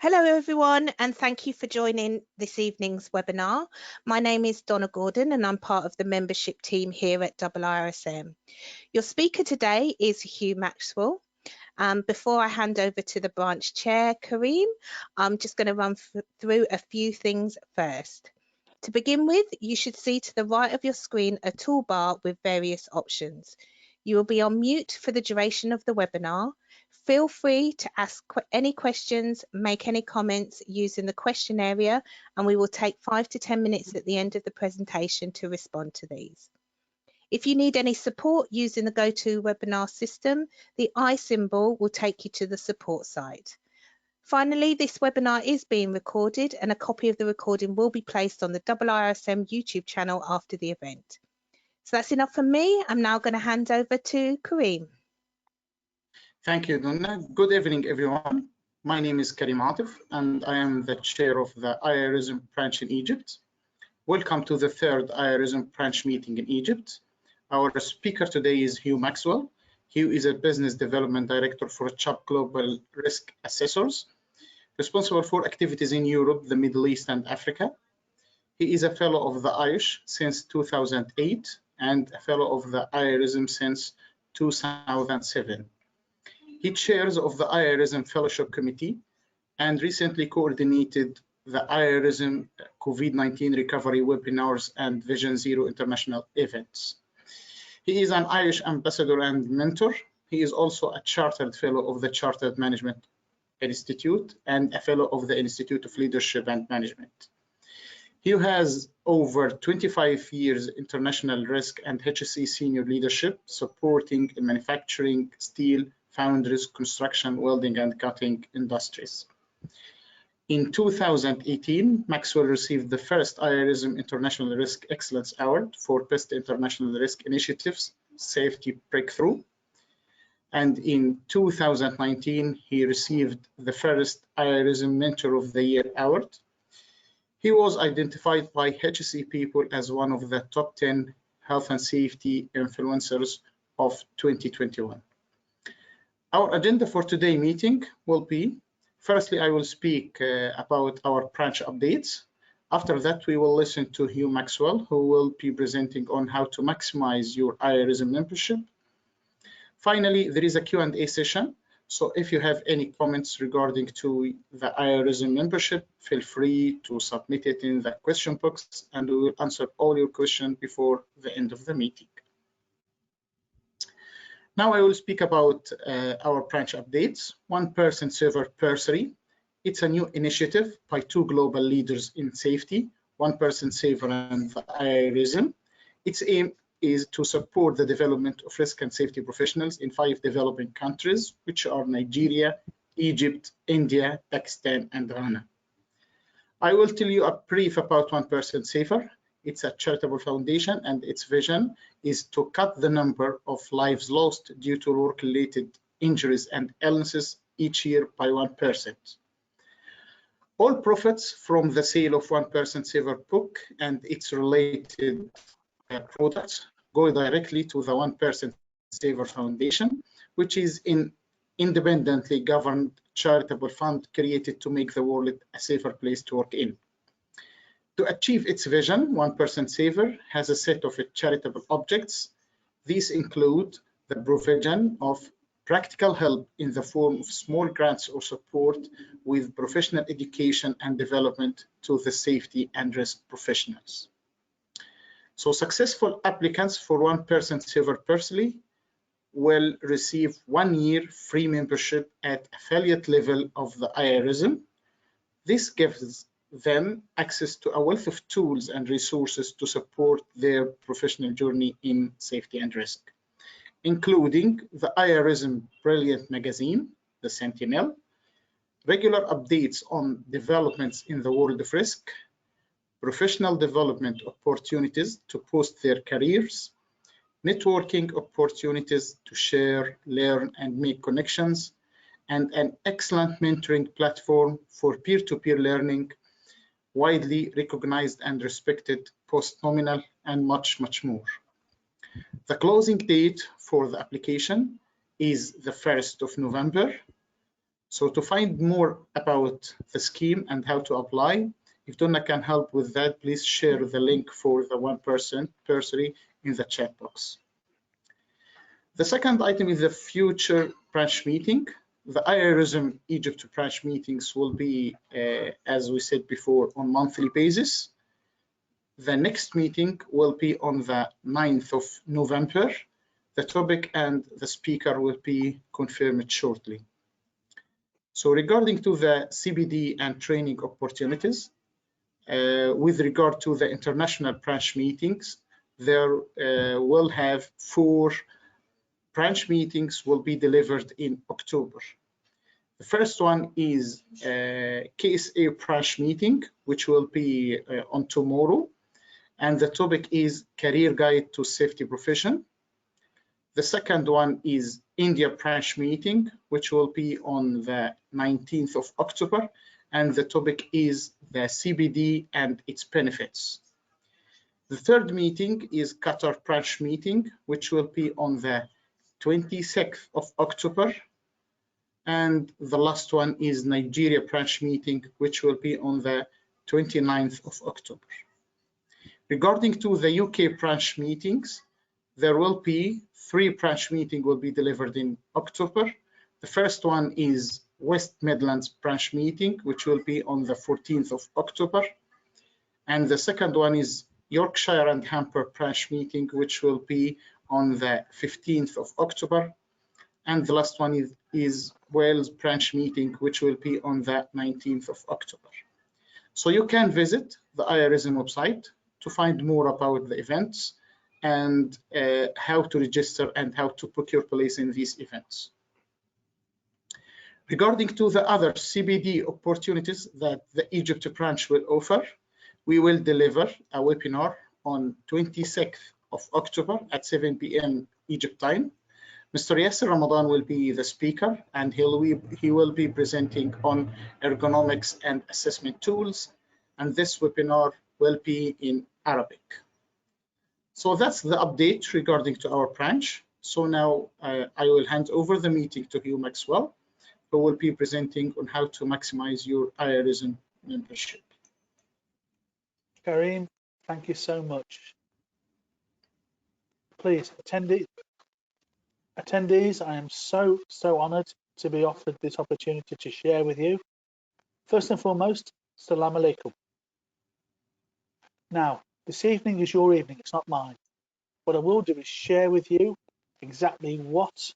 Hello everyone, and thank you for joining this evening's webinar. My name is Donna Gordon and I'm part of the membership team here at IIRSM. Your speaker today is Hugh Maxwell. Before I hand over to the branch chair, Kareem, I'm just going to run through a few things first. To begin with, you should see to the right of your screen a toolbar with various options. You will be on mute for the duration of the webinar. Feel free to ask any questions, make any comments using the question area, and we will take 5 to 10 minutes at the end of the presentation to respond to these. If you need any support using the GoToWebinar system, the I symbol will take you to the support site. Finally, this webinar is being recorded and a copy of the recording will be placed on the IIRSM YouTube channel after the event. So that's enough from me. I'm now going to hand over to Kareem. Thank you, Donna. Good evening, everyone. My name is Kareem Atif, and I am the chair of the IIRSM branch in Egypt. Welcome to the third IIRSM branch meeting in Egypt. Our speaker today is Hugh Maxwell. Hugh is a business development director for Chubb Global Risk Assessors, responsible for activities in Europe, the Middle East, and Africa. He is a fellow of the IIRSM since 2008 and a fellow of the IIRSM since 2007. He chairs of the IIRSM Fellowship Committee and recently coordinated the IIRSM COVID-19 recovery webinars and Vision Zero international events. He is an Irish ambassador and mentor. He is also a chartered fellow of the Chartered Management Institute and a fellow of the Institute of Leadership and Management. He has over 25 years international risk and HSE senior leadership supporting in manufacturing, steel, foundries, construction, welding, and cutting industries. In 2018, Maxwell received the first IIRSM International Risk Excellence Award for Best International Risk Initiatives Safety Breakthrough. And in 2019, he received the first IIRSM Mentor of the Year Award. He was identified by HSE People as one of the top 10 health and safety influencers of 2021. Our agenda for today's meeting will be, firstly, I will speak about our branch updates. After that, we will listen to Hugh Maxwell, who will be presenting on how to maximize your IIRSM membership. Finally, there is a Q&A session. So if you have any comments regarding to the IIRSM membership, feel free to submit it in the question box and we will answer all your questions before the end of the meeting. Now I will speak about our branch updates. 1% Safer Bursary. It's a new initiative by two global leaders in safety, 1% Safer and the IIRSM. Its aim is to support the development of risk and safety professionals in 5 developing countries, which are Nigeria, Egypt, India, Pakistan, and Ghana. I will tell you a brief about 1% Safer. It's a charitable foundation and its vision is to cut the number of lives lost due to work-related injuries and illnesses each year by 1%. All profits from the sale of 1% Safer book and its related products go directly to the 1% Safer Foundation, which is an independently governed charitable fund created to make the world a safer place to work in. To achieve its vision, 1% Safer has a set of charitable objects. These include the provision of practical help in the form of small grants or support with professional education and development to the safety and risk professionals. So successful applicants for 1% Safer Bursary will receive 1 year free membership at affiliate level of the IIRSM. This gives them access to a wealth of tools and resources to support their professional journey in safety and risk, including the IIRSM Brilliant magazine, the Sentinel, regular updates on developments in the world of risk, professional development opportunities to boost their careers, networking opportunities to share, learn, and make connections, and an excellent mentoring platform for peer-to-peer learning, widely recognized and respected post-nominal, and much, much more. The closing date for the application is the 1st of November. So to find more about the scheme and how to apply, if Donna can help with that, please share the link for the 1% bursary in the chat box. The second item is the future branch meeting. The IIRSM Egypt branch meetings will be, as we said before, on monthly basis. The next meeting will be on the 9th of November. The topic and the speaker will be confirmed shortly. So regarding to the CBD and training opportunities, with regard to the international branch meetings, there will have 4 branch meetings will be delivered in October. The first one is KSA branch meeting, which will be on tomorrow, and the topic is Career Guide to Safety Profession. The second one is India branch meeting, which will be on the 19th of October, and the topic is the CBD and its benefits. The third meeting is Qatar branch meeting, which will be on the 26th of October, and the last one is Nigeria branch meeting, which will be on the 29th of October. Regarding to the UK branch meetings, there will be 3 branch meetings will be delivered in October. The first one is West Midlands branch meeting, which will be on the 14th of October. And the second one is Yorkshire and Hampshire branch meeting, which will be on the 15th of October. And the last one is Wales branch meeting, which will be on the 19th of October. So you can visit the IIRSM website to find more about the events and how to register and how to book your place in these events. Regarding to the other CBD opportunities that the Egypt branch will offer, we will deliver a webinar on 26th of October at 7 p.m. Egypt time. Mr. Yasser Ramadan will be the speaker, and he will be presenting on ergonomics and assessment tools, and this webinar will be in Arabic. So that's the update regarding to our branch. So now I will hand over the meeting to Hugh Maxwell, who will be presenting on how to maximize your IIRSM membership. Kareem, thank you so much. Please, attendees, I am so honoured to be offered this opportunity to share with you. First and foremost, Assalamu alaikum. Now, this evening is your evening, it's not mine. What I will do is share with you exactly what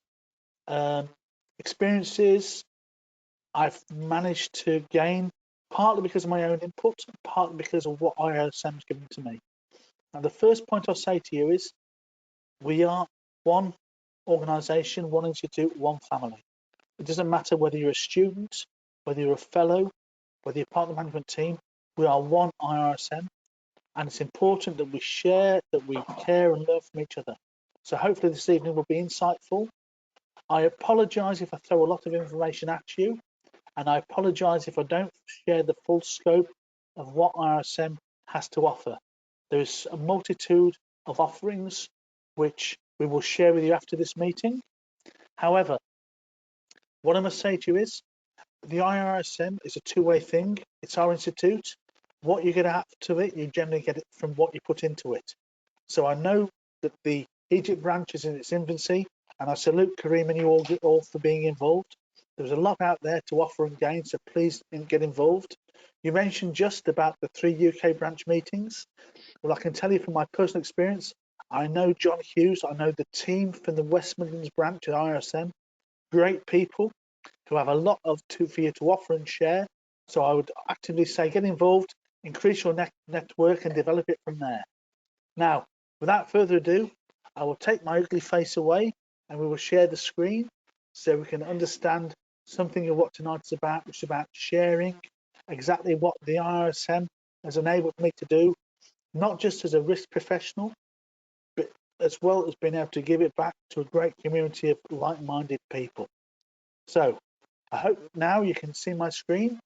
experiences I've managed to gain, partly because of my own input, partly because of what IIRSM has given to me. Now, the first point I'll say to you is we are one organisation, one institute, one family. It doesn't matter whether you're a student, whether you're a fellow, whether you're part of the management team, we are one IIRSM, and it's important that we share, that we care and learn from each other. So hopefully this evening will be insightful. I apologise if I throw a lot of information at you, and I apologise if I don't share the full scope of what IIRSM has to offer. There is a multitude of offerings which we will share with you after this meeting. However, what I must say to you is the IIRSM is a two-way thing. It's our institute. What you get out of it, you generally get it from what you put into it. So I know that the Egypt branch is in its infancy, and I salute Kareem and you all for being involved. There's a lot out there to offer and gain, so please get involved. You mentioned just about the 3 UK branch meetings. Well, I can tell you from my personal experience, I know John Hughes, I know the team from the West Midlands branch at IIRSM, great people who have a lot for you to offer and share. So I would actively say get involved, increase your network and develop it from there. Now, without further ado, I will take my ugly face away and we will share the screen so we can understand something of what tonight is about, which is about sharing exactly what the IIRSM has enabled me to do, not just as a risk professional, but as well as being able to give it back to a great community of like-minded people. So I hope now you can see my screen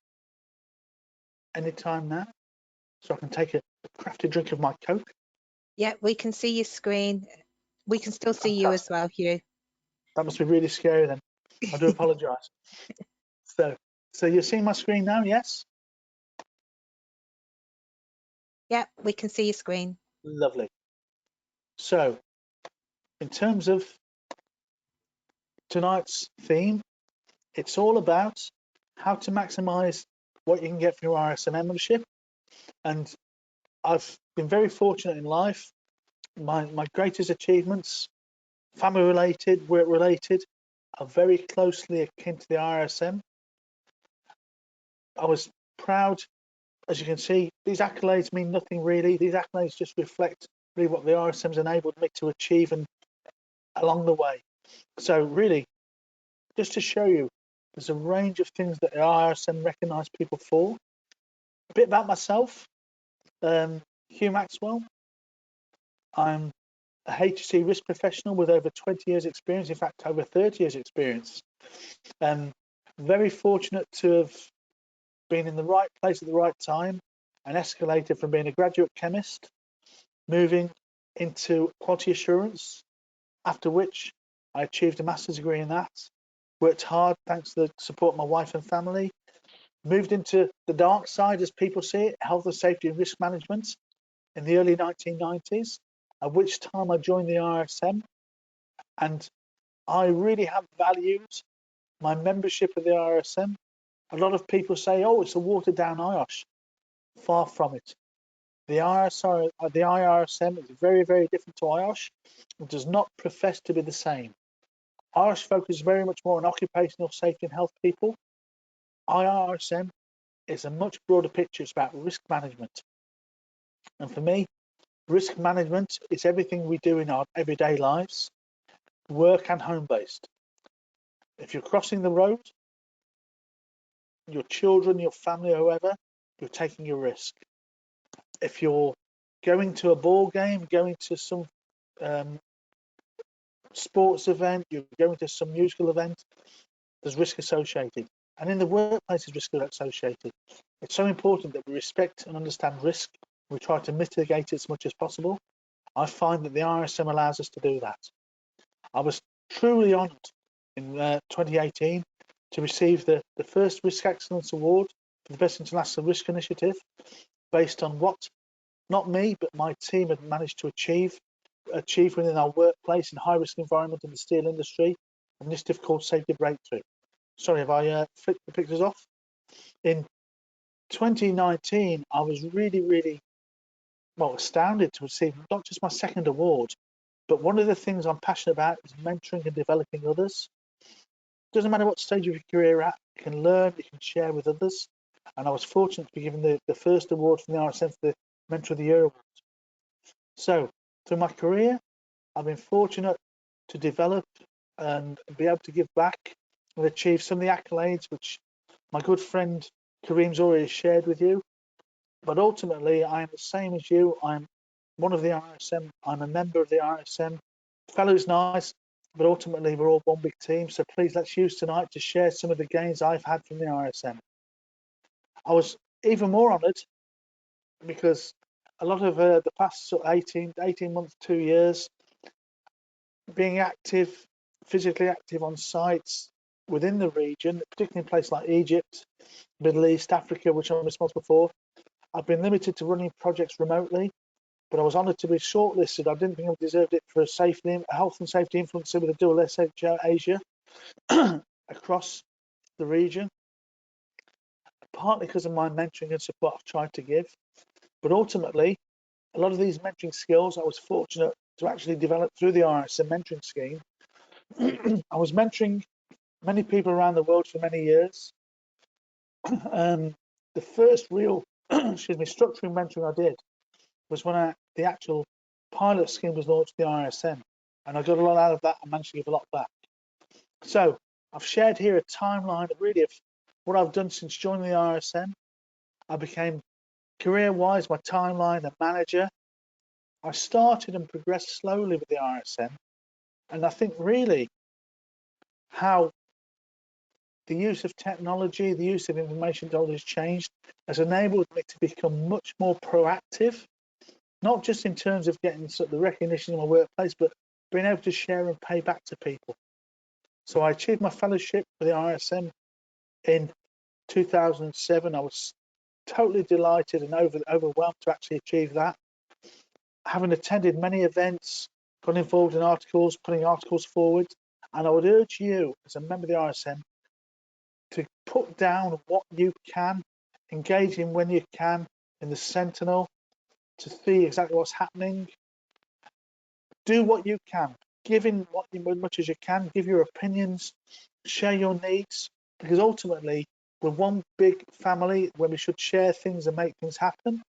anytime now, so I can take a crafty drink of my Coke. Yeah, we can see your screen. We can still see you as well, Hugh. That must be really scary then. I do apologise. So you're seeing my screen now, yes? Yep, we can see your screen. Lovely. So in terms of tonight's theme, it's all about how to maximize what you can get from your IIRSM membership. And I've been very fortunate in life. My greatest achievements, family related, work related, are very closely akin to the IIRSM. I was proud, as you can see, these accolades mean nothing really. These accolades just reflect really what the IIRSM's enabled me to achieve and along the way. So really, just to show you, there's a range of things that the IIRSM recognise people for. A bit about myself, Hugh Maxwell. I'm a HSE risk professional with over 20 years experience, in fact over 30 years experience. Very fortunate to have been in the right place at the right time and escalated from being a graduate chemist, moving into quality assurance, after which I achieved a master's degree in that, worked hard thanks to the support of my wife and family, moved into the dark side as people see it, health and safety and risk management in the early 1990s, at which time I joined the IIRSM, and I really have valued my membership of the IIRSM. A lot of people say, oh, it's a watered down IOSH. Far from it. The IIRSM is very, very different to IOSH. It does not profess to be the same. IOSH focuses very much more on occupational safety and health people. IIRSM is a much broader picture. It's about risk management. And for me, risk management is everything we do in our everyday lives, work and home-based. If you're crossing the road, your children, your family, whoever, you're taking a risk. If you're going to a ball game, going to some sports event, you're going to some musical event, there's risk associated. And in the workplace, there's risk associated. It's so important that we respect and understand risk. We try to mitigate it as much as possible. I find that the IIRSM allows us to do that. I was truly honoured in 2018 to receive the first Risk Excellence Award for the Best International Risk Initiative, based on what not me but my team had managed to achieve within our workplace in high risk environment in the steel industry, an initiative called Safety Breakthrough. Sorry, have I flicked the pictures off? In 2019, I was really astounded to receive not just my second award, but one of the things I'm passionate about is mentoring and developing others. Doesn't matter what stage of your career you're at, you can learn, you can share with others. And I was fortunate to be given the first award from the IIRSM for the Mentor of the Year award. So through my career, I've been fortunate to develop and be able to give back and achieve some of the accolades which my good friend Kareem's already shared with you. But ultimately, I am the same as you. I'm one of the IIRSM. I'm a member of the IIRSM. Fellow's nice, but ultimately we're all one big team. So please, let's use tonight to share some of the gains I've had from the IIRSM. I was even more honoured because a lot of the past sort of 18 months, 2 years, being active, physically active on sites within the region, particularly in places like Egypt, Middle East, Africa, which I'm responsible for, I've been limited to running projects remotely, but I was honoured to be shortlisted. I didn't think I deserved it for a health and safety influencer with a dual SHO Asia across the region, partly because of my mentoring and support I've tried to give. But ultimately, a lot of these mentoring skills I was fortunate to actually develop through the IIRSM mentoring scheme. I was mentoring many people around the world for many years. The first real structuring mentoring I did was when the actual pilot scheme was launched at the IIRSM, and I got a lot out of that and managed to give a lot back. So I've shared here a timeline of really of what I've done since joining the IIRSM. I became career-wise my timeline and manager. I started and progressed slowly with the IIRSM, and I think really how the use of technology, the use of information technology has changed, has enabled me to become much more proactive, not just in terms of getting sort of the recognition in my workplace, but being able to share and pay back to people. So I achieved my fellowship with the IIRSM in 2007. I was totally delighted and overwhelmed to actually achieve that. Having attended many events, got involved in articles, putting articles forward, and I would urge you as a member of the IIRSM to put down what you can, engage in when you can in the Sentinel to see exactly what's happening. Do what you can, give in as much as you can, give your opinions, share your needs, because ultimately we're one big family where we should share things and make things happen.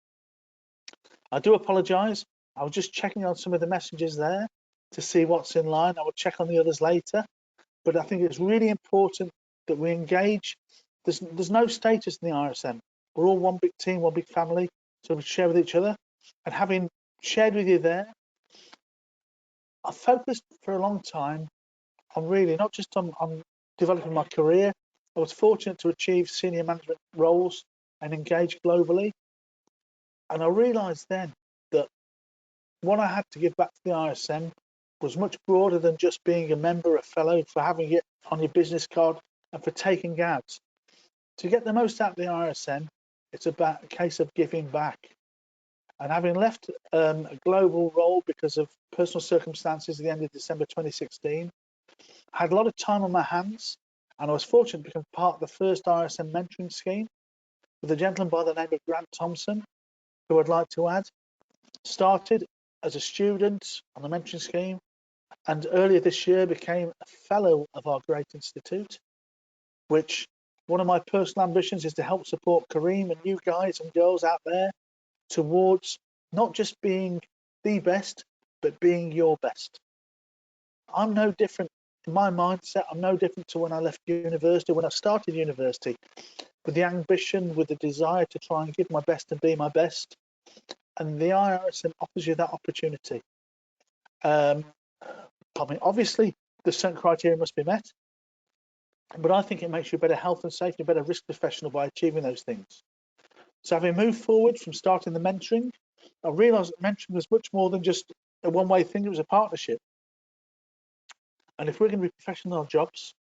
I do apologise. I was just checking on some of the messages there to see what's in line. I will check on the others later. But I think it's really important that we engage. There's no status in the IIRSM. We're all one big team, one big family, so we share with each other. And having shared with you there, I focused for a long time on really not just on developing my career. I was fortunate to achieve senior management roles and engage globally. And I realised then that what I had to give back to the IIRSM was much broader than just being a member, a fellow, for having it on your business card and for taking out. To get the most out of the IIRSM, it's about a case of giving back. And having left a global role because of personal circumstances at the end of December 2016, I had a lot of time on my hands, and I was fortunate to become part of the first IIRSM mentoring scheme with a gentleman by the name of Grant Thompson, who I'd like to add. Started as a student on the mentoring scheme, and earlier this year became a fellow of our great institute, which one of my personal ambitions is to help support Kareem and you guys and girls out there towards not just being the best, but being your best. I'm no different in my mindset. I'm no different to when I left university, when I started university, with the ambition, with the desire to try and give my best and be my best. And the IIRSM offers you that opportunity. Obviously, the certain criteria must be met, but I think it makes you a better health and safety, a better risk professional by achieving those things. So having moved forward from starting the mentoring, I realised that mentoring was much more than just a one-way thing. It was a partnership. And if we're going to be professional in our jobs,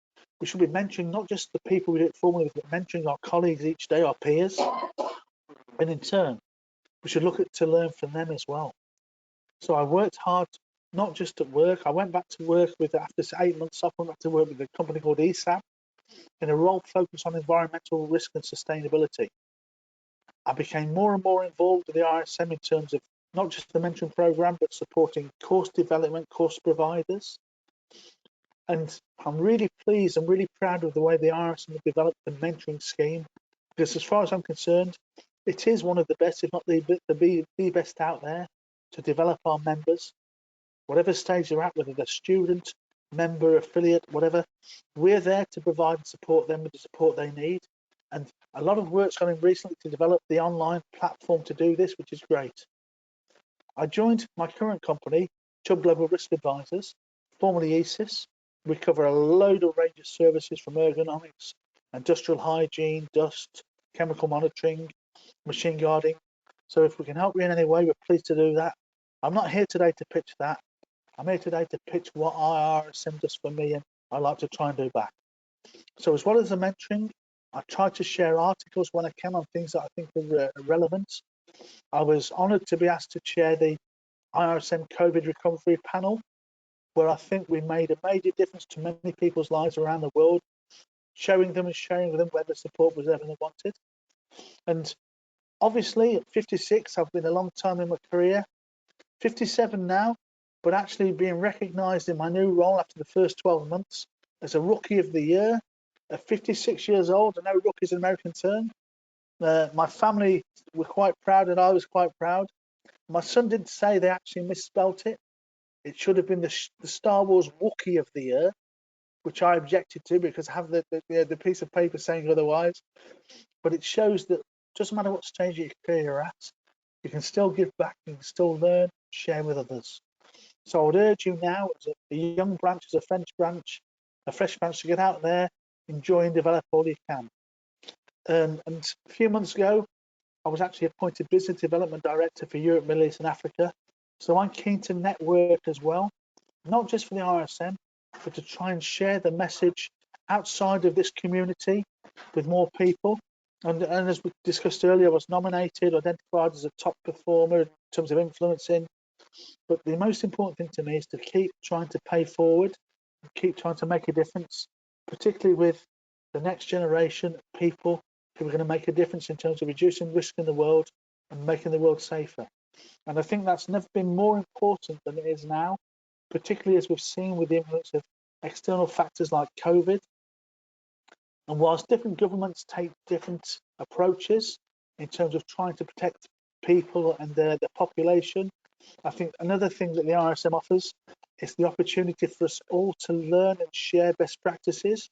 we should be mentoring not just the people we do it for, but mentoring our colleagues each day, our peers. And in turn, we should look to learn from them as well. So I worked hard, not just at work. I went back to work after 8 months off, I went back to work with a company called ESAP in a role focused on environmental risk and sustainability. I became more and more involved with the IIRSM in terms of not just the mentoring program, but supporting course development, course providers. And I'm really pleased and really proud of the way the IIRSM have developed the mentoring scheme, because as far as I'm concerned, it is one of the best, if not the best out there to develop our members, whatever stage they're at, whether they're student, member, affiliate, whatever. We're there to provide and support them with the support they need. And a lot of work's gone in recently to develop the online platform to do this, which is great. I joined my current company, Chubb Global Risk Advisors, formerly ESIS. We cover a load of range of services from ergonomics, industrial hygiene, dust, chemical monitoring, machine guarding. So if we can help you in any way, we're pleased to do that. I'm not here today to pitch that. I'm here today to pitch what IIRSM does for me, and I like to try and do back. So as well as the mentoring, I try to share articles when I can on things that I think are relevant. I was honoured to be asked to chair the IIRSM COVID recovery panel, where I think we made a major difference to many people's lives around the world, showing them and sharing with them where the support was ever wanted. And obviously, at 56, I've been a long time in my career, 57 now, but actually being recognised in my new role after the first 12 months as a Rookie of the Year. At 56 years old, I know rookie is an American term. My family were quite proud, and I was quite proud. My son didn't say they actually misspelt it. It should have been the Star Wars Wookiee of the Year, which I objected to because I have the piece of paper saying otherwise. But it shows that it doesn't matter what stage of your career you're at, you can still give back, you can still learn, share with others. So I would urge you now, as a young branch, as a fresh branch, to get out there, enjoy and develop all you can. And a few months ago, I was actually appointed Business Development Director for Europe, Middle East and Africa. So I'm keen to network as well, not just for the IIRSM, but to try and share the message outside of this community with more people. And as we discussed earlier, I was nominated, identified as a top performer in terms of influencing. But the most important thing to me is to keep trying to pay forward, keep trying to make a difference, particularly with the next generation of people who are going to make a difference in terms of reducing risk in the world and making the world safer. And I think that's never been more important than it is now, particularly as we've seen with the influence of external factors like COVID. And whilst different governments take different approaches in terms of trying to protect people and their population, I think another thing that the IIRSM offers is the opportunity for us all to learn and share best practices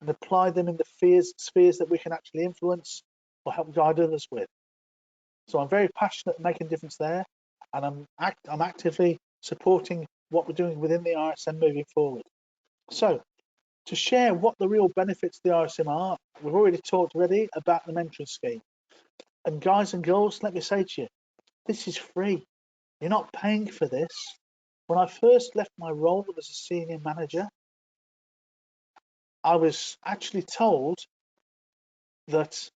and apply them in the spheres that we can actually influence or help guide others with. So I'm very passionate making a difference there, and I'm actively supporting what we're doing within the IIRSM moving forward. So to share what the real benefits of the IIRSM are, we've already talked about the mentoring scheme. And guys and girls, let me say to you, this is free. You're not paying for this. When I first left my role as a senior manager, I was actually told that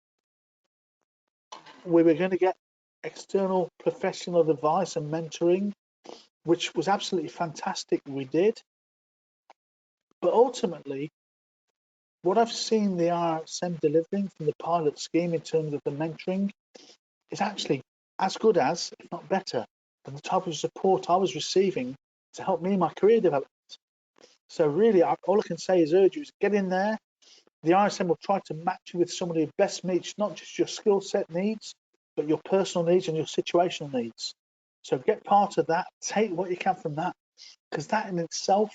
we were going to get external professional advice and mentoring, which was absolutely fantastic. We did. But ultimately, what I've seen the IIRSM delivering from the pilot scheme in terms of the mentoring is actually as good as, if not better, than the type of support I was receiving to help me in my career development. So really, all I can say is urge you is get in there. The IIRSM will try to match you with somebody who best meets not just your skill set needs, but your personal needs and your situational needs. So get part of that, take what you can from that, because that in itself,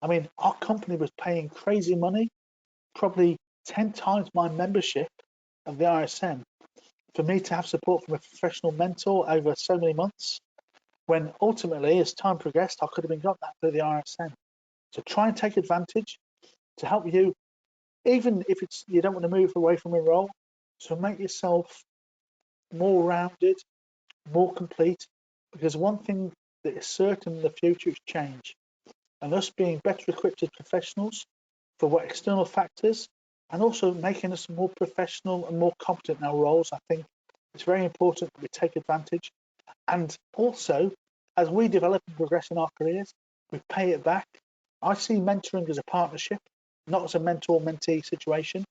I mean, our company was paying crazy money, probably 10 times my membership of the IIRSM, for me to have support from a professional mentor over so many months, when ultimately, as time progressed, I could have been got that through the IIRSM. So try and take advantage to help you, even if you don't want to move away from a role, so make yourself more rounded, more complete, because one thing that is certain in the future is change. And us being better equipped as professionals for what external factors, and also making us more professional and more competent in our roles, I think it's very important that we take advantage. And also, as we develop and progress in our careers, we pay it back. I see mentoring as a partnership, not as a mentor-mentee situation,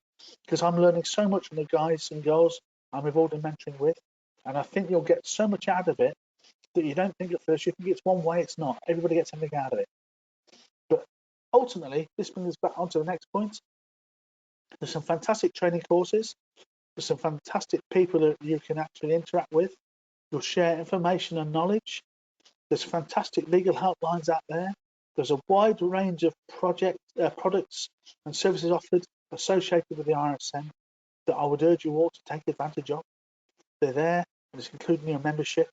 because I'm learning so much from the guys and girls I'm involved in mentoring with. And I think you'll get so much out of it that you don't think at first. You think it's one way, it's not. Everybody gets something out of it. But ultimately, this brings us back onto the next point. There's some fantastic training courses. There's some fantastic people that you can actually interact with. You'll share information and knowledge. There's fantastic legal helplines out there. There's a wide range of products and services offered associated with the IIRSM that I would urge you all to take advantage of. They're there, and it's including your membership.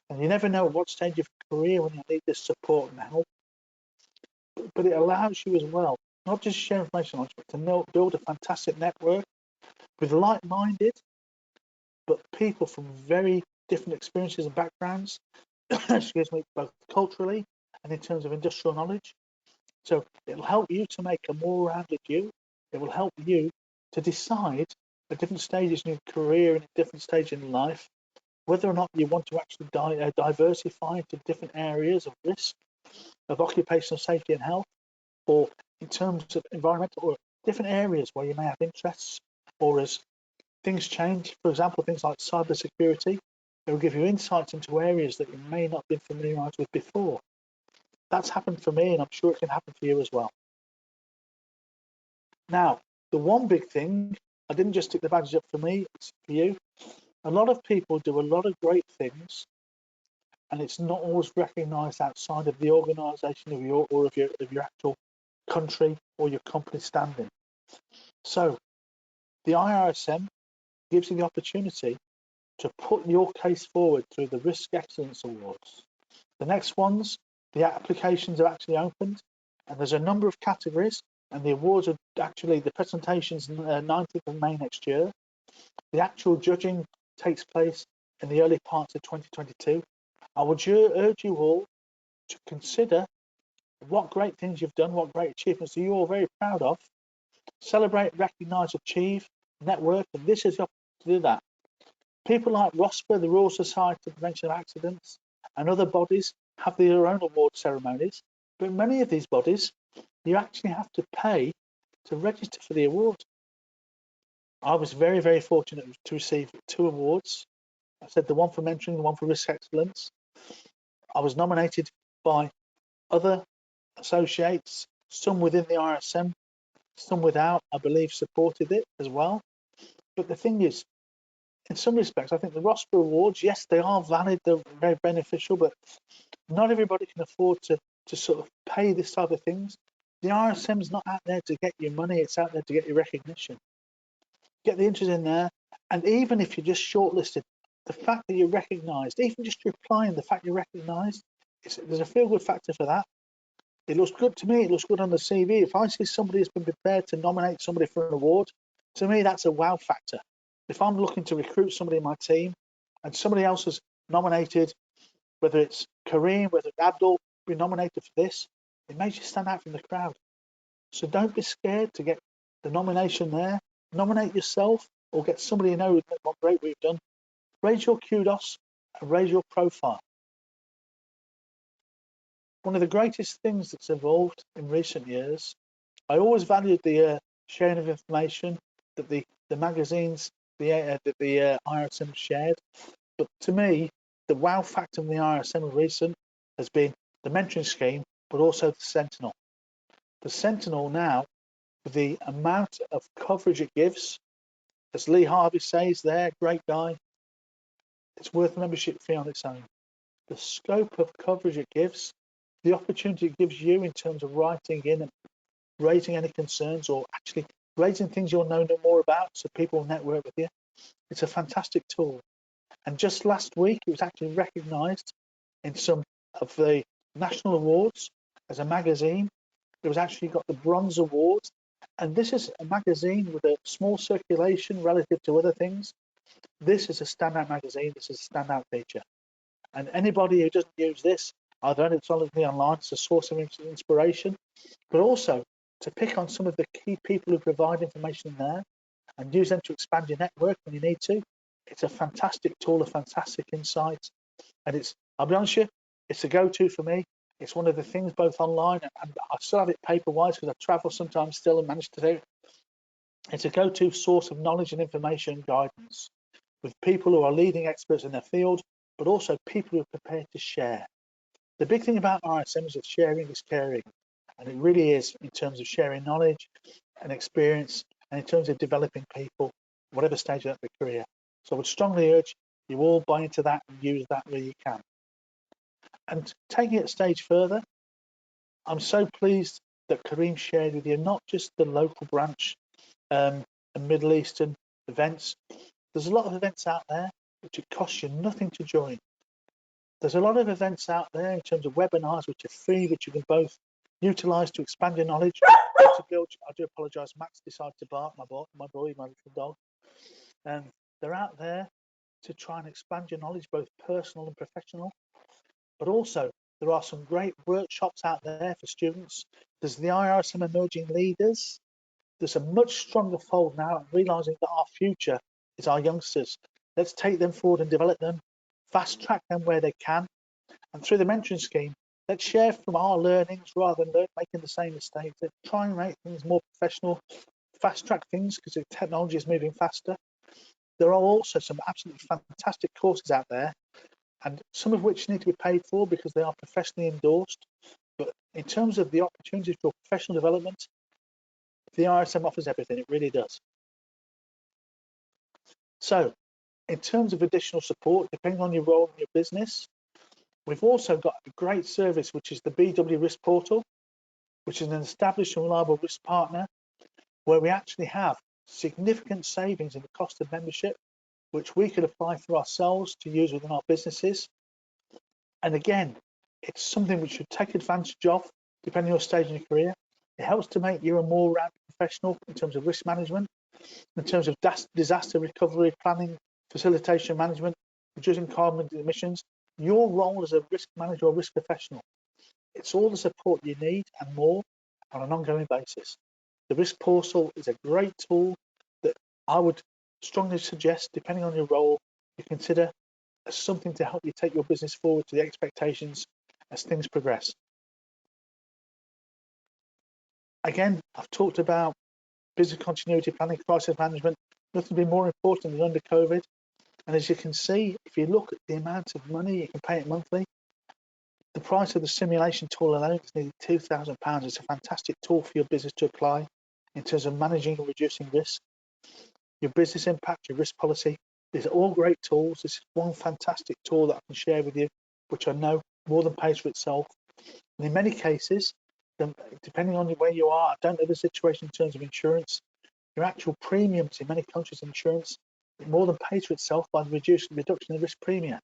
And you never know at what stage of your career when you need this support and help. But it allows you as well, not just share information on, but to build a fantastic network with like-minded, but people from very different experiences and backgrounds, excuse me, both culturally and in terms of industrial knowledge. So it'll help you to make a more rounded you. It will help you to decide at different stages in your career and at different stages in life whether or not you want to actually diversify into different areas of risk, of occupational safety and health, or in terms of environmental or different areas where you may have interests, or as things change, for example, things like cybersecurity, it will give you insights into areas that you may not have been familiarised with before. That's happened for me, and I'm sure it can happen for you as well. Now, the one big thing, I didn't just stick the badges up for me, it's for you. A lot of people do a lot of great things, and it's not always recognised outside of the organisation of your actual country or your company standing. So, the IIRSM gives you the opportunity to put your case forward through the Risk Excellence Awards. The next ones, the applications are actually opened, and there's a number of categories, and the awards are actually, the presentation's 19th of May next year. The actual judging takes place in the early parts of 2022. I would urge you all to consider what great things you've done, what great achievements you're all very proud of. Celebrate, recognise, achieve, network, and this is the opportunity to do that. People like ROSPA, the Royal Society for Prevention of Accidents, and other bodies have their own award ceremonies, but many of these bodies, you actually have to pay to register for the award. I was very, very fortunate to receive 2 awards. I said the one for mentoring, the one for risk excellence. I was nominated by other associates, some within the IIRSM, some without, I believe, supported it as well. But the thing is, in some respects, I think the ROSPA awards, yes, they are valid, they're very beneficial, but not everybody can afford to sort of pay this type of things. The IIRSM is not out there to get your money, it's out there to get your recognition. Get the interest in there, and even if you're just shortlisted, the fact that you're recognised, even just replying, the fact you're recognised, there's a feel-good factor for that. It looks good to me, it looks good on the CV. If I see somebody has been prepared to nominate somebody for an award, to me, that's a wow factor. If I'm looking to recruit somebody in my team and somebody else has nominated, whether it's Kareem, whether it's Abdul, been nominated for this, it makes you stand out from the crowd. So don't be scared to get the nomination there. Nominate yourself or get somebody you know what great we've done. Raise your kudos and raise your profile. One of the greatest things that's evolved in recent years, I always valued the sharing of information that the magazines, the IIRSM shared. But to me, the wow factor in the IIRSM of recent has been the mentoring scheme, but also the Sentinel. The Sentinel now, with the amount of coverage it gives, as Lee Harvey says there, great guy, it's worth a membership fee on its own. The scope of coverage it gives, the opportunity it gives you in terms of writing in and raising any concerns or actually raising things you'll know no more about so people will network with you. It's a fantastic tool. And just last week, it was actually recognised in some of the national awards as a magazine. It was actually got the Bronze Award. And this is a magazine with a small circulation relative to other things. This is a standout magazine. This is a standout feature. And anybody who doesn't use this, either electronically online, it's a source of inspiration, but also to pick on some of the key people who provide information in there and use them to expand your network when you need to. It's a fantastic tool, a fantastic insight. And it's, I'll be honest with you, it's a go-to for me. It's one of the things both online and I still have it paper-wise because I travel sometimes still and manage to do it. It's a go-to source of knowledge and information and guidance with people who are leading experts in their field, but also people who are prepared to share. The big thing about IIRSM is that sharing is caring. And it really is in terms of sharing knowledge and experience and in terms of developing people, whatever stage of their career. So I would strongly urge you all buy into that and use that where you can. And taking it a stage further, I'm so pleased that Kareem shared with you not just the local branch and Middle Eastern events. There's a lot of events out there which it costs you nothing to join. There's a lot of events out there in terms of webinars which are free, which you can both utilise to expand your knowledge, to build. I do apologise, Max decided to bark, my boy, my little dog. And they're out there to try and expand your knowledge, both personal and professional. But also, there are some great workshops out there for students. There's the IIRSM Emerging Leaders. There's a much stronger fold now, realising that our future is our youngsters. Let's take them forward and develop them, fast track them where they can. And through the mentoring scheme, let's share from our learnings rather than making the same mistakes. Let's try and make things more professional, fast track things because the technology is moving faster. There are also some absolutely fantastic courses out there, and some of which need to be paid for because they are professionally endorsed. But in terms of the opportunities for professional development, the IIRSM offers everything, it really does. So, in terms of additional support, depending on your role in your business, we've also got a great service, which is the BW Risk Portal, which is an established and reliable risk partner, where we actually have significant savings in the cost of membership, which we could apply for ourselves to use within our businesses. And again, it's something which you take advantage of, depending on your stage in your career. It helps to make you a more rounded professional in terms of risk management, in terms of disaster recovery planning, facilitation management, reducing carbon emissions. Your role as a risk manager or risk professional, it's all the support you need and more on an ongoing basis. The risk portal is a great tool that I would strongly suggest, depending on your role, you consider as something to help you take your business forward to the expectations as things progress. Again, I've talked about business continuity planning, crisis management. Nothing been more important than under COVID. And as you can see, if you look at the amount of money you can pay it monthly, the price of the simulation tool alone is nearly £2,000. It's a fantastic tool for your business to apply in terms of managing and reducing risk. Your business impact, your risk policy, these are all great tools. This is one fantastic tool that I can share with you, which I know more than pays for itself. And in many cases, depending on where you are, I don't know the situation in terms of insurance, your actual premiums in many countries insurance, it more than pays for itself by the reduction in risk premium.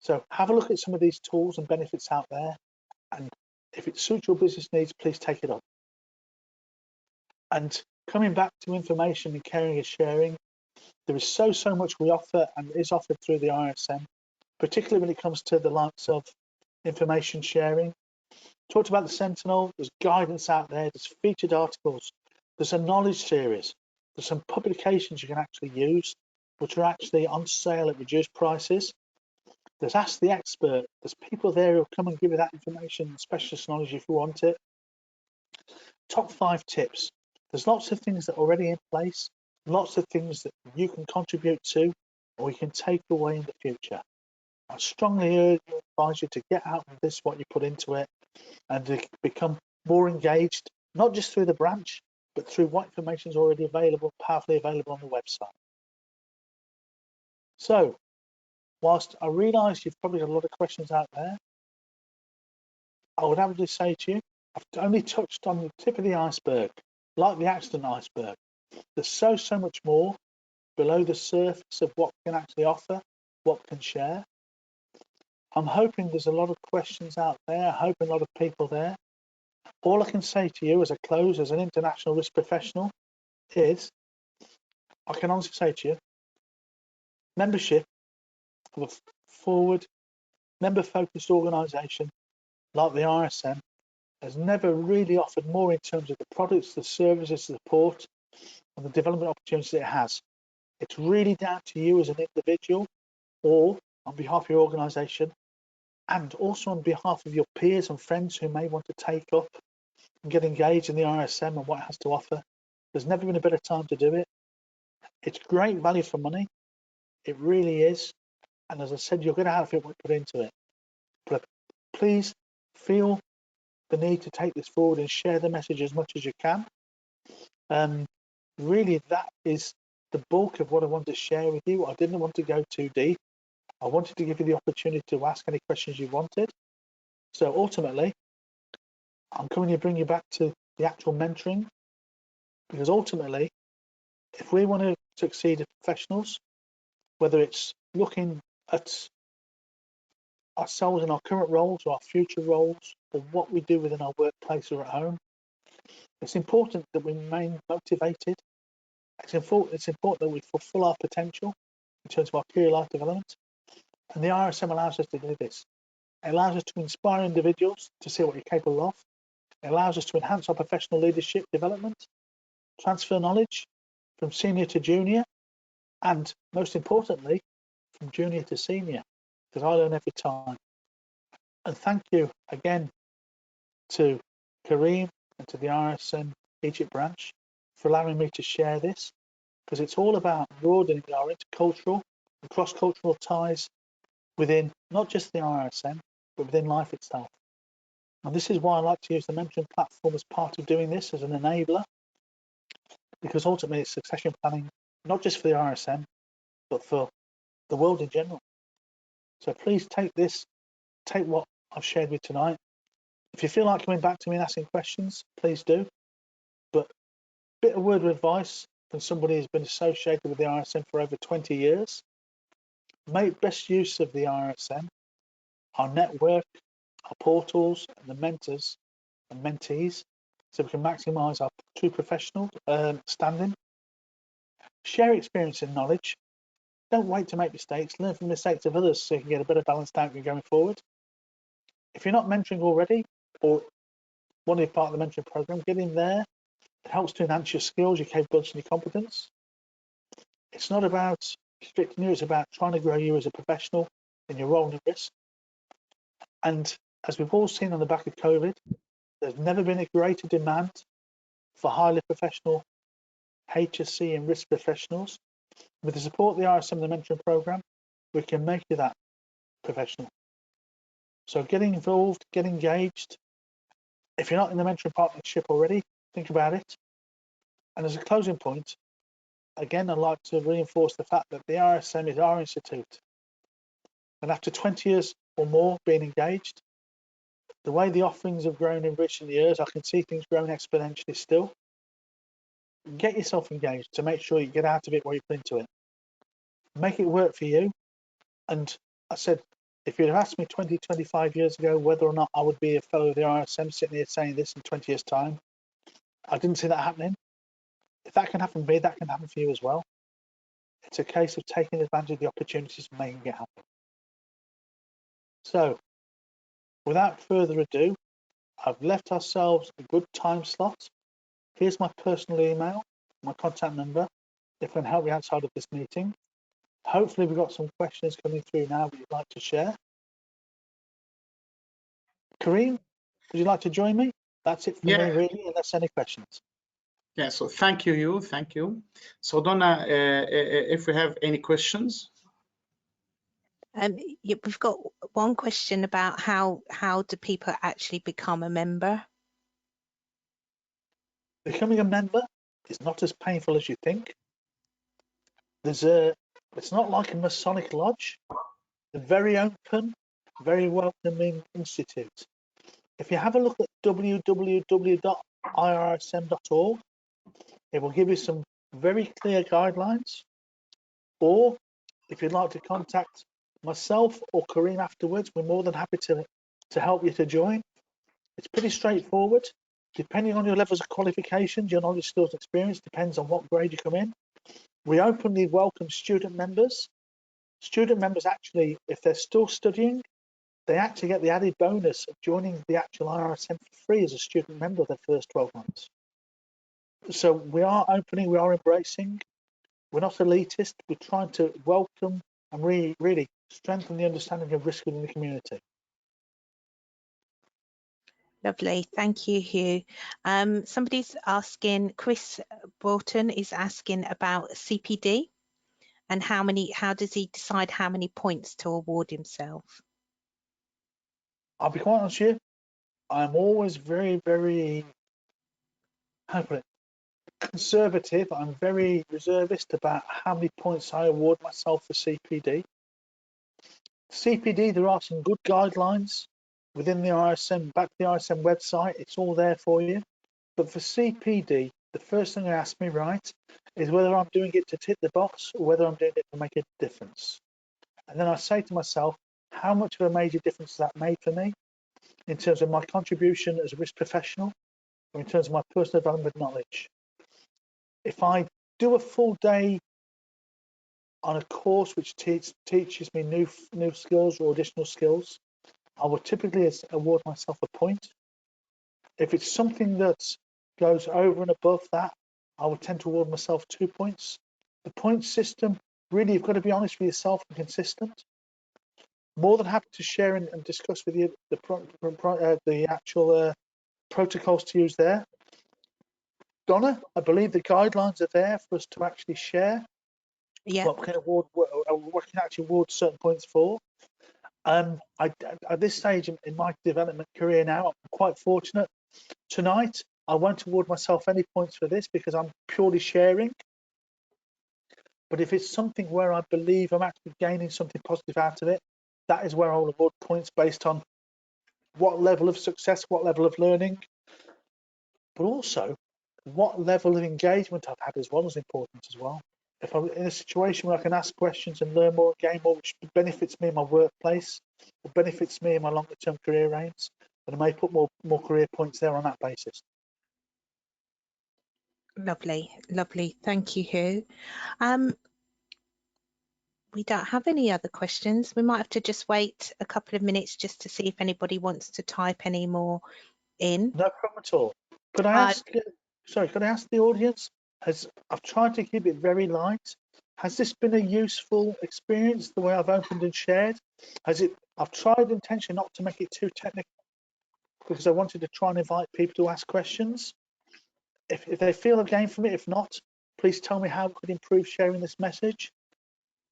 So have a look at some of these tools and benefits out there, and if it suits your business needs, please take it up. And coming back to information and caring and sharing, there is so much we offer and is offered through the IIRSM, particularly when it comes to the likes of information sharing. Talked about the Sentinel, there's guidance out there, there's featured articles, there's a knowledge series, there's some publications you can actually use, which are actually on sale at reduced prices. There's Ask the Expert, there's people there who'll come and give you that information, specialist knowledge if you want it. Top 5 tips. There's lots of things that are already in place, lots of things that you can contribute to or you can take away in the future. I strongly advise you to get out of this what you put into it and to become more engaged, not just through the branch, but through what information is already available, powerfully available on the website. So, whilst I realise you've probably got a lot of questions out there, I would happily say to you, I've only touched on the tip of the iceberg, like the accident iceberg. There's so much more below the surface of what we can actually offer, what we can share. I'm hoping there's a lot of questions out there, I'm hoping a lot of people there. All I can say to you as I close as an international risk professional is, I can honestly say to you, membership of a forward, member-focused organisation like the IIRSM has never really offered more in terms of the products, the services, the support, and the development opportunities it has. It's really down to you as an individual or on behalf of your organisation, and also on behalf of your peers and friends who may want to take up and get engaged in the IIRSM and what it has to offer. There's never been a better time to do it. It's great value for money. It really is. And as I said, you're going to have it what you put into it. But please feel the need to take this forward and share the message as much as you can. Really, that is the bulk of what I want to share with you. I didn't want to go too deep. I wanted to give you the opportunity to ask any questions you wanted. So ultimately, I'm coming to bring you back to the actual mentoring, because ultimately, if we want to succeed as professionals, whether it's looking at ourselves in our current roles or our future roles, or what we do within our workplace or at home, it's important that we remain motivated. It's important that we fulfill our potential in terms of our career life development. And the IIRSM allows us to do this. It allows us to inspire individuals to see what you're capable of. It allows us to enhance our professional leadership development, transfer knowledge from senior to junior, and most importantly, from junior to senior, because I learn every time. And thank you again to Kareem and to the IIRSM Egypt branch for allowing me to share this, because it's all about broadening our intercultural and cross-cultural ties within not just the IIRSM, but within life itself. And this is why I like to use the mentoring platform as part of doing this as an enabler, because ultimately it's succession planning, not just for the IIRSM, but for the world in general. So please take what I've shared with tonight. If you feel like coming back to me and asking questions, please do. But a bit of word of advice from somebody who's been associated with the IIRSM for over 20 years. Make best use of the IIRSM, our network, our portals, and the mentors and mentees, so we can maximise our true professional standing. Share experience and knowledge. Don't wait to make mistakes. Learn from the mistakes of others so you can get a better balanced outcome going forward. If you're not mentoring already, or want to be part of the mentoring program, get in there. It helps to enhance your skills, your capability, and your competence. It's not about restricting you, it's about trying to grow you as a professional in your role and risk. And as we've all seen on the back of COVID, there's never been a greater demand for highly professional HSC and risk professionals. With the support of the IIRSM, the mentoring program, we can make you that professional. So get involved, get engaged. If you're not in the mentoring partnership already, think about it. And as a closing point, again, I'd like to reinforce the fact that the IIRSM is our institute. And after 20 years or more being engaged, the way the offerings have grown in recent years, I can see things growing exponentially still. Get yourself engaged to make sure you get out of it what you put into it. Make it work for you. And I said, if you'd have asked me 20, 25 years ago whether or not I would be a fellow of the IIRSM sitting here saying this in 20 years' time, I didn't see that happening. If that can happen for me, that can happen for you as well. It's a case of taking advantage of the opportunities and making it happen. So, without further ado, I've left ourselves a good time slot. Here's my personal email, my contact number, if I can help you outside of this meeting. Hopefully we've got some questions coming through now that you'd like to share. Kareem, would you like to join me? That's it for me, really, unless any questions. Yeah, so thank you, Hugh. Thank you. So Donna, if we have any questions. Yeah, we've got one question about how do people actually become a member? Becoming a member is not as painful as you think. It's not like a Masonic lodge. A very open, very welcoming institute. If you have a look at www.iirsm.org, it will give you some very clear guidelines. Or if you'd like to contact myself or Kareem afterwards, we're more than happy to help you to join. It's pretty straightforward. Depending on your levels of qualifications, your knowledge, skills, and experience, depends on what grade you come in. We openly welcome student members. Student members actually, if they're still studying, they actually get the added bonus of joining the actual IIRSM for free as a student member of their first 12 months. So we are opening, we are embracing. We're not elitist. We're trying to welcome and really strengthen the understanding of risk within the community. Lovely, thank you, Hugh. Somebody's asking, Chris Broughton is asking about CPD and how does he decide how many points to award himself? I'll be quite honest with you, I'm always very, very, how to put it, conservative. I'm very reservist about how many points I award myself for CPD. CPD, there are some good guidelines within the IIRSM, back to the IIRSM website, it's all there for you. But for CPD, the first thing they ask me, right, is whether I'm doing it to tick the box or whether I'm doing it to make a difference. And then I say to myself, how much of a major difference has that made for me in terms of my contribution as a risk professional or in terms of my personal development knowledge? If I do a full day on a course which teaches me new skills or additional skills, I would typically award myself a point. If it's something that goes over and above that, I would tend to award myself 2 points. The point system, really, you've got to be honest with yourself and consistent. More than happy to share and discuss with you the actual protocols to use there. Donna, I believe the guidelines are there for us to actually share what we can actually award certain points for. At this stage in my development career now, I'm quite fortunate. Tonight, I won't award myself any points for this because I'm purely sharing. But if it's something where I believe I'm actually gaining something positive out of it, that is where I'll award points based on what level of success, what level of learning, but also what level of engagement I've had as well is important as well. If I'm in a situation where I can ask questions and learn more, gain more, which benefits me in my workplace, or benefits me in my longer term career aims, then I may put more career points there on that basis. Lovely, lovely. Thank you, Hugh. We don't have any other questions. We might have to just wait a couple of minutes just to see if anybody wants to type any more in. No problem at all. Could I ask sorry, can I ask the audience, I've tried to keep it very light. Has this been a useful experience, the way I've opened and shared? I've tried intentionally not to make it too technical because I wanted to try and invite people to ask questions. If they feel a gain from it, if not, please tell me how we could improve sharing this message.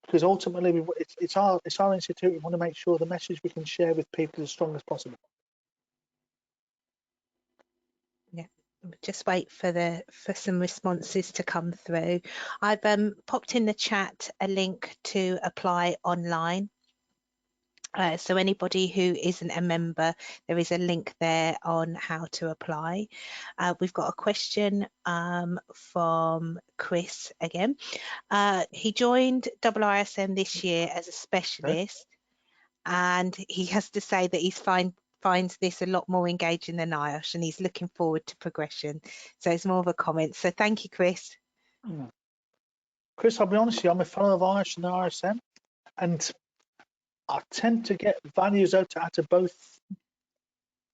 Because ultimately, it's our institute. We want to make sure the message we can share with people is as strong as possible. Yeah, just wait for some responses to come through. I've popped in the chat a link to apply online. So anybody who isn't a member, there is a link there on how to apply. We've got a question from Chris again. He joined IIRSM this year as a specialist, and he has to say that he's finds this a lot more engaging than IIRSM, and he's looking forward to progression. So it's more of a comment. So thank you, Chris. Chris, I'll be honest with you, I'm a fellow of IIRSM and IIRSM, and I tend to get values out of both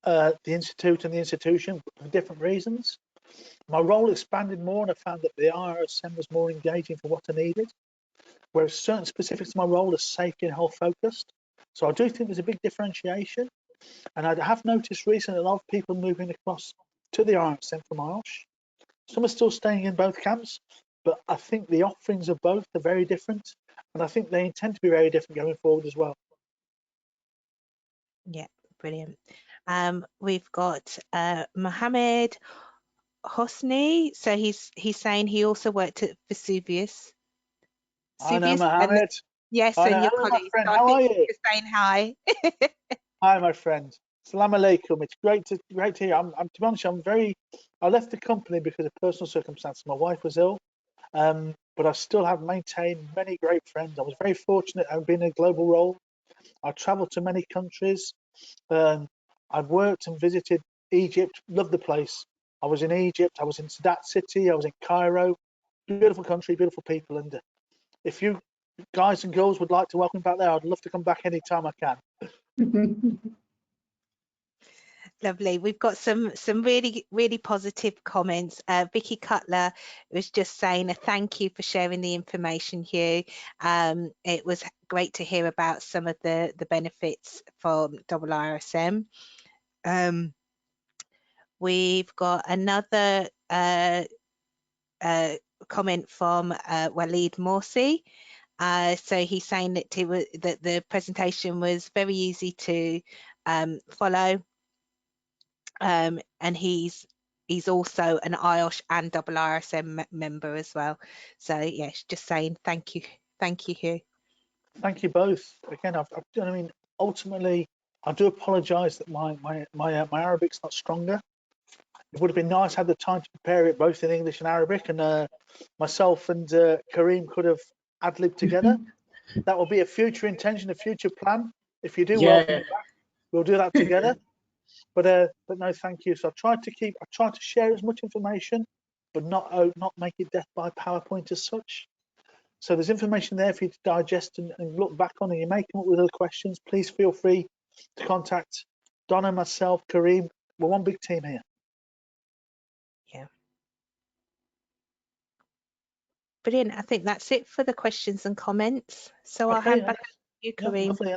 the institute and the institution for different reasons. My role expanded more, and I found that the IIRSM was more engaging for what I needed, whereas certain specifics of my role are safety and health focused. So I do think there's a big differentiation, and I have noticed recently a lot of people moving across to the IIRSM from IOSH. Some are still staying in both camps, but I think the offerings of both are very different, and I think they intend to be very different going forward as well. Yeah, brilliant. We've got Mohammed Hosni. So he's saying he also worked at Vesuvius. I know Mohammed. Yes, I and know. your Hello, colleagues. my friend. So How are you? you're saying hi. Hi, my friend. Salam alaikum. It's great to hear. I'm to be honest, I left the company because of personal circumstances. My wife was ill, but I still have maintained many great friends. I was very fortunate. I've been in a global role. I travelled to many countries. I've worked and visited Egypt. Loved the place. I was in Egypt. I was in Sadat City. I was in Cairo. Beautiful country, beautiful people. And if you guys and girls would like to welcome me back there, I'd love to come back anytime I can. Lovely. We've got some really positive comments. Vicky Cutler was just saying a thank you for sharing the information, Hugh. It was great to hear about some of the benefits from IIRSM. We've got another comment from Walid Morsi. So he's saying that the presentation was very easy to follow. And he's also an IOSH and IIRSM member as well. So yes, just saying thank you, Hugh. Thank you both. Again, I mean, ultimately, I do apologise that my Arabic's not stronger. It would have been nice to have the time to prepare it both in English and Arabic, and myself and Kareem could have ad-libbed together. That will be a future intention, a future plan. If you do welcome me back, we'll do that together. But no, thank you. So I tried to share as much information, but not make it death by PowerPoint as such. So there's information there for you to digest and look back on, and you may come up with other questions. Please feel free to contact Donna, myself, Kareem. We're one big team here. Yeah. Brilliant. I think that's it for the questions and comments. So I'll hand back to you, Kareem. Lovely.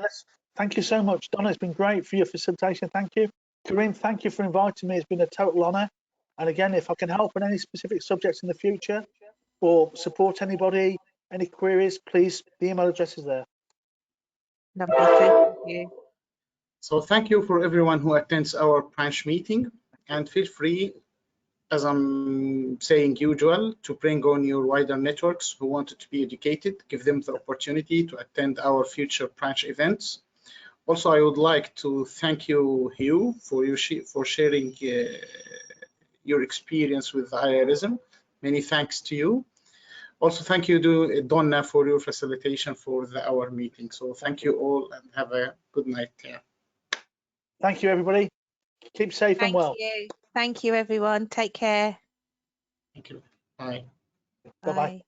Thank you so much, Donna. It's been great for your facilitation. Thank you. Kareem, thank you for inviting me. It's been a total honour. And again, if I can help on any specific subjects in the future or support anybody, any queries, please, the email address is there. Lovely, thank you. So thank you for everyone who attends our branch meeting, and feel free, as I'm saying usual, to bring on your wider networks who wanted to be educated, give them the opportunity to attend our future branch events. Also, I would like to thank you, Hugh, for sharing your experience with IIRSM. Many thanks to you. Also, thank you to Donna for your facilitation for our meeting. So thank you all, and have a good night. Thank you, everybody. Keep safe and well. Thank you, everyone. Take care. Thank you. Bye. Bye-bye.